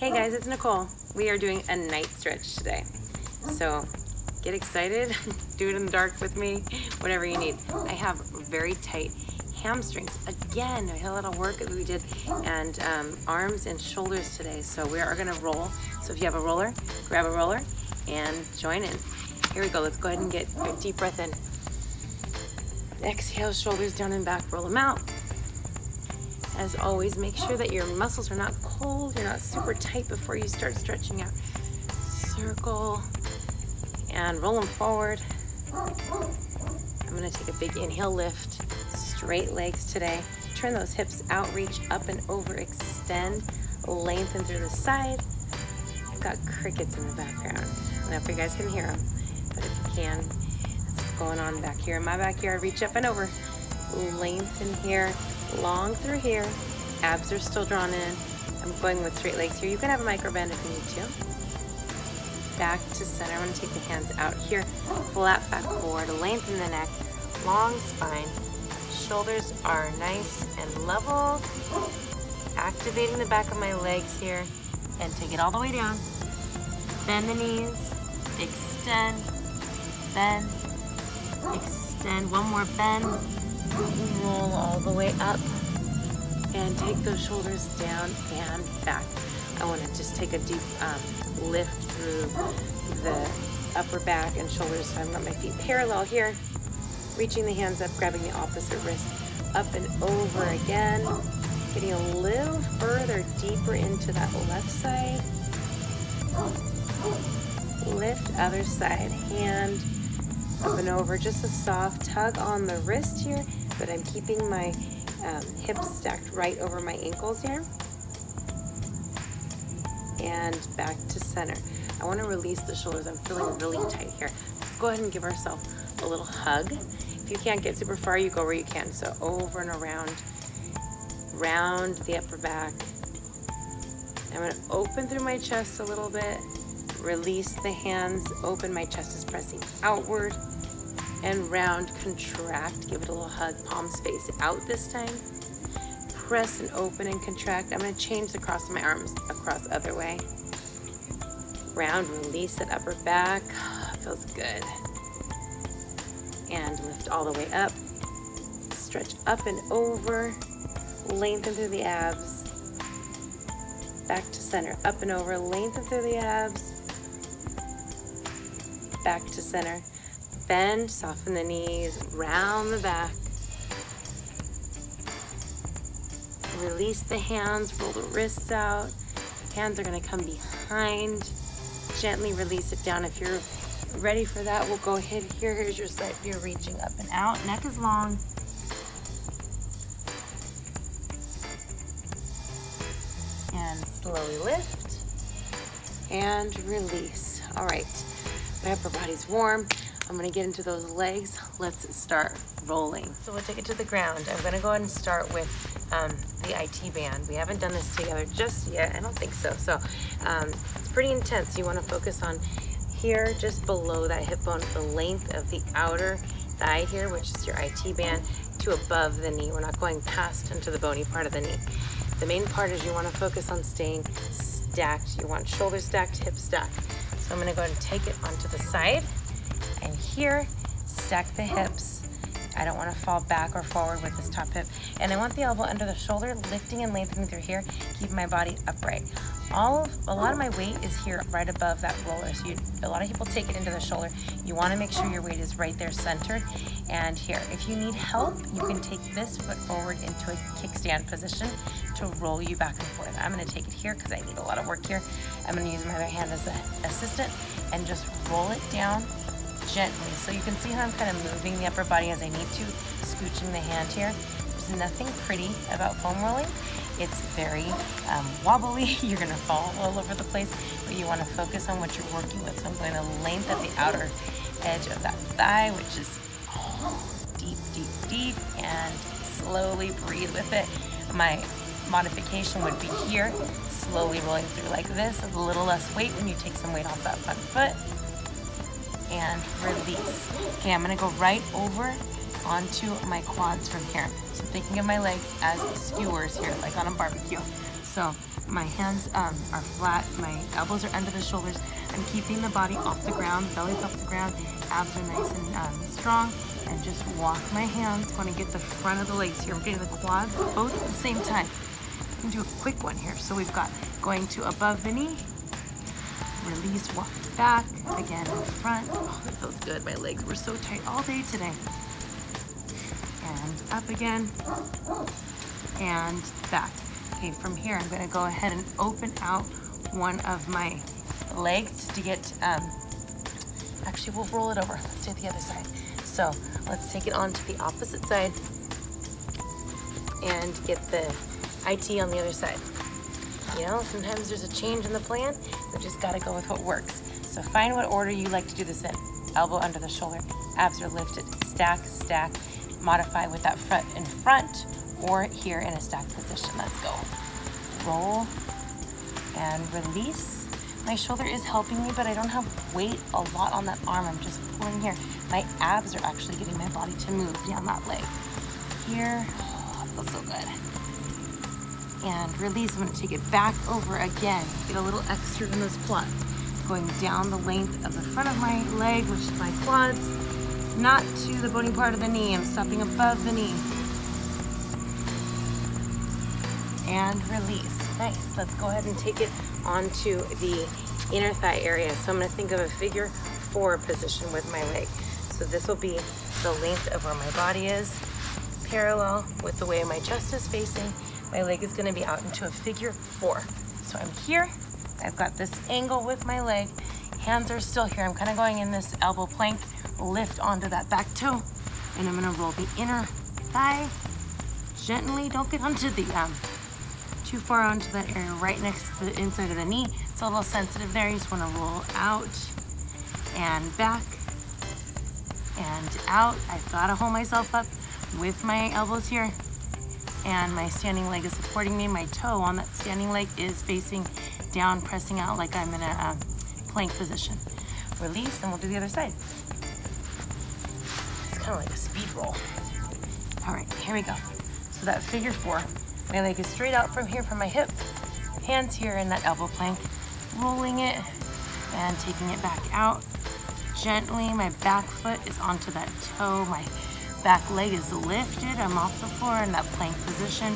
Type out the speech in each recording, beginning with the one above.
Hey guys, it's Nicole. We are doing a night stretch today. So get excited, do it in the dark with me, whatever you need. I have very tight hamstrings. Again, I had a lot of work that we did, and arms and shoulders today. So we are gonna roll. So if you have a roller, grab a roller and join in. Here we go, let's go ahead and get a deep breath in. Exhale, shoulders down and back, roll them out. As always, make sure that your muscles are not cold, you're not super tight before you start stretching out. Circle and roll them forward. I'm gonna take a big inhale, lift, straight legs today. Turn those hips out, reach up and over, extend, lengthen through the side. I've got crickets in the background. I don't know if you guys can hear them, but if you can, that's what's going on back here in my backyard. Reach up and over, lengthen here. Long through here, abs are still drawn in. I'm going with straight legs here. You can have a micro bend if you need to. Back to center. I'm going to take the hands out here, flat back forward, lengthen the neck, long spine. Shoulders are nice and level. Activating the back of my legs here and take it all the way down. Bend the knees, extend, bend, extend. One more bend. Roll all the way up and take those shoulders down and back. I want to just take a deep lift through the upper back and shoulders. So I've got my feet parallel here, reaching the hands up, grabbing the opposite wrist, up and over again, getting a little further, deeper into that left side. Lift, other side, hand up and over, just a soft tug on the wrist here, but I'm keeping my hips stacked right over my ankles here. And back to center. I want to release the shoulders. I'm feeling really tight here. Let's go ahead and give ourselves a little hug. If you can't get super far, you go where you can. So over and around, round the upper back. I'm going to open through my chest a little bit. Release the hands, open, my chest is pressing outward, and round, contract, give it a little hug, palms face out this time. Press and open and contract. I'm gonna change the cross of my arms across other way. Round, release that upper back, feels good. And lift all the way up. Stretch up and over, lengthen through the abs. Back to center, up and over, lengthen through the abs. Back to center. Bend, soften the knees, round the back. Release the hands, roll the wrists out. Hands are gonna come behind. Gently release it down. If you're ready for that, we'll go ahead here. Here's your side view, reaching up and out. Neck is long. And slowly lift and release. All right. My upper body's warm. I'm gonna get into those legs. Let's start rolling. So we'll take it to the ground. I'm gonna go ahead and start with the IT band. We haven't done this together just yet. I don't think so. So it's pretty intense. You wanna focus on here, just below that hip bone, the length of the outer thigh here, which is your IT band, to above the knee. We're not going past into the bony part of the knee. The main part is you wanna focus on staying stacked. You want shoulders stacked, hips stacked. So I'm gonna go ahead and take it onto the side, and here, stack the hips. I don't wanna fall back or forward with this top hip. And I want the elbow under the shoulder, lifting and lengthening through here, keeping my body upright. A lot of my weight is here right above that roller. So a lot of people take it into the shoulder. You wanna make sure your weight is right there centered. And here, if you need help, you can take this foot forward into a kickstand position to roll you back and forth. I'm gonna take it here because I need a lot of work here. I'm gonna use my other hand as an assistant and just roll it down gently. So you can see how I'm kind of moving the upper body as I need to, scooching the hand here. There's nothing pretty about foam rolling. It's very wobbly. You're gonna fall all over the place, but you wanna focus on what you're working with. So I'm going to length at the outer edge of that thigh, which is deep, deep, deep, and slowly breathe with it. My modification would be here, slowly rolling through like this, a little less weight when you take some weight off that front foot, and release. Okay, I'm gonna go right over onto my quads from here. So thinking of my legs as skewers here, like on a barbecue. So my hands are flat, my elbows are under the shoulders. I'm keeping the body off the ground, belly's off the ground, abs are nice and strong, and just walk my hands. Going to get the front of the legs here. I'm getting the quads both at the same time. I'm gonna do a quick one here. So we've got going to above the knee, release, walk back, again in front. Oh, that feels good. My legs were so tight all day today. And up again, and back. Okay, from here, I'm gonna go ahead and open out one of my legs to get, actually we'll roll it over. Let's do the other side. So let's take it onto the opposite side and get the IT on the other side. You know, sometimes there's a change in the plan. We just gotta go with what works. So find what order you like to do this in. Elbow under the shoulder, abs are lifted, stack, stack, modify with that front in front or here in a stack position. Let's go. Roll and release. My shoulder is helping me, but I don't have weight a lot on that arm. I'm just pulling here. My abs are actually getting my body to move down that leg. Here, oh, it feels so good. And release. I'm gonna take it back over again. Get a little extra in those quads. Going down the length of the front of my leg, which is my quads, not to the bony part of the knee. I'm stopping above the knee. And release. Nice. Let's go ahead and take it onto the inner thigh area. So I'm going to think of a figure 4 position with my leg. So this will be the length of where my body is, parallel with the way my chest is facing. My leg is going to be out into a figure 4. So I'm here. I've got this angle with my leg. Hands are still here. I'm kind of going in this elbow plank, lift onto that back toe, and I'm going to roll the inner thigh gently. Don't get onto the too far onto that area right next to the inside of the knee. It's a little sensitive there. You just want to roll out and back and out. I've got to hold myself up with my elbows here, and my standing leg is supporting me. My toe on that standing leg is facing down, pressing out like I'm in a plank position. Release, and we'll do the other side. It's kind of like a speed roll. All right, here we go. So that figure 4. My leg is straight out from here, from my hip. Hands here in that elbow plank. Rolling it and taking it back out. Gently, my back foot is onto that toe. My back leg is lifted. I'm off the floor in that plank position.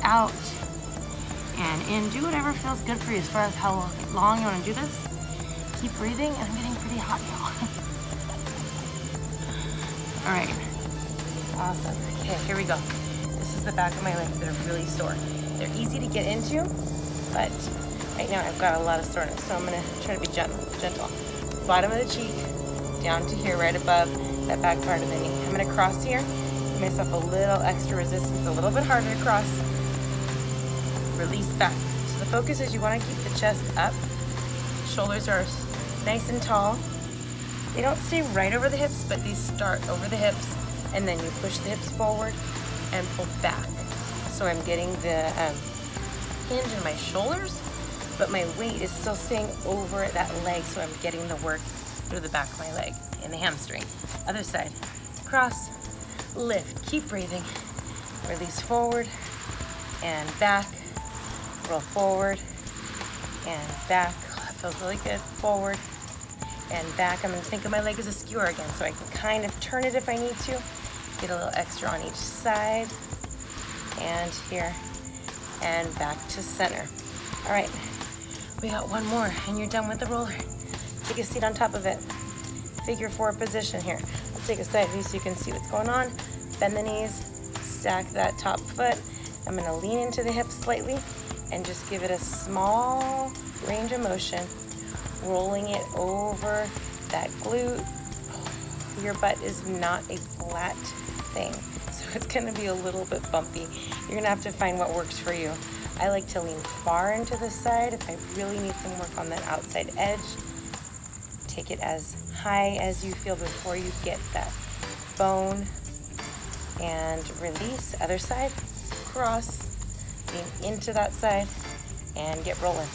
Out and in. Do whatever feels good for you as far as how long you want to do this. Keep breathing. I'm getting pretty hot now. All right. Awesome. Okay, here we go. This is the back of my legs that are really sore. They're easy to get into, but right now I've got a lot of soreness, so I'm gonna try to be gentle. Bottom of the cheek, down to here, right above that back part of the knee. I'm gonna cross here, give myself a little extra resistance, a little bit harder to cross. Release back. So the focus is you wanna keep the chest up. Shoulders are nice and tall. They don't stay right over the hips, but they start over the hips, and then you push the hips forward and pull back. So I'm getting the hinge in my shoulders, but my weight is still staying over that leg, so I'm getting the work through the back of my leg and the hamstring. Other side. Cross, lift, keep breathing. Release forward and back. Roll forward and back. Oh, that feels really good. Forward and back. I'm gonna think of my leg as a skewer again, so I can kind of turn it if I need to. Get a little extra on each side, and here, and back to center. All right, we got one more, and you're done with the roller. Take a seat on top of it. Figure 4 position here. I'll take a side view so you can see what's going on. Bend the knees, stack that top foot. I'm gonna lean into the hips slightly, and just give it a small range of motion, rolling it over that glute. Your butt is not a flat thing, so it's gonna be a little bit bumpy. You're gonna have to find what works for you. I like to lean far into the side if I really need some work on that outside edge. Take it as high as you feel before you get that bone, and release. Other side, cross, lean into that side, and get rolling.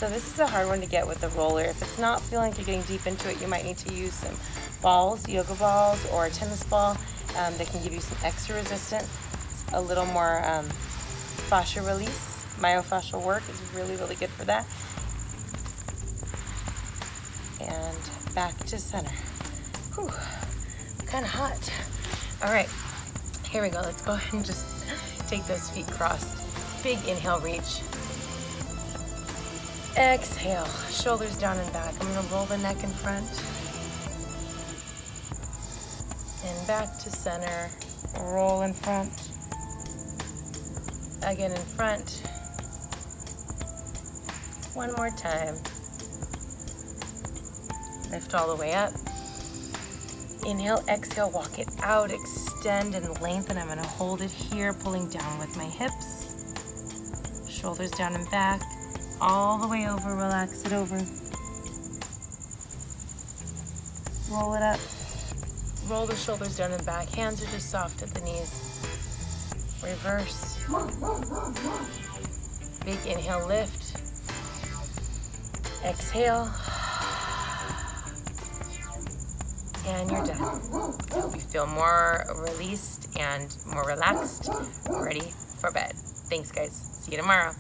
So this is a hard one to get with the roller. If it's not feeling like you're getting deep into it, you might need to use some balls, yoga balls, or a tennis ball, that can give you some extra resistance, a little more fascia release. Myofascial work is really, really good for that. And back to center. Whew, kind of hot. All right, here we go. Let's go ahead and just take those feet crossed. Big inhale, reach. Exhale, shoulders down and back. I'm gonna roll the neck in front. And back to center, roll in front. Again in front. One more time. Lift all the way up. Inhale, exhale, walk it out, extend and lengthen. I'm gonna hold it here, pulling down with my hips. Shoulders down and back, all the way over, relax it over. Roll it up. Roll the shoulders down and back. Hands are just soft at the knees. Reverse. Big inhale, lift. Exhale. And you're done. I hope you feel more released and more relaxed, ready for bed. Thanks, guys. See you tomorrow.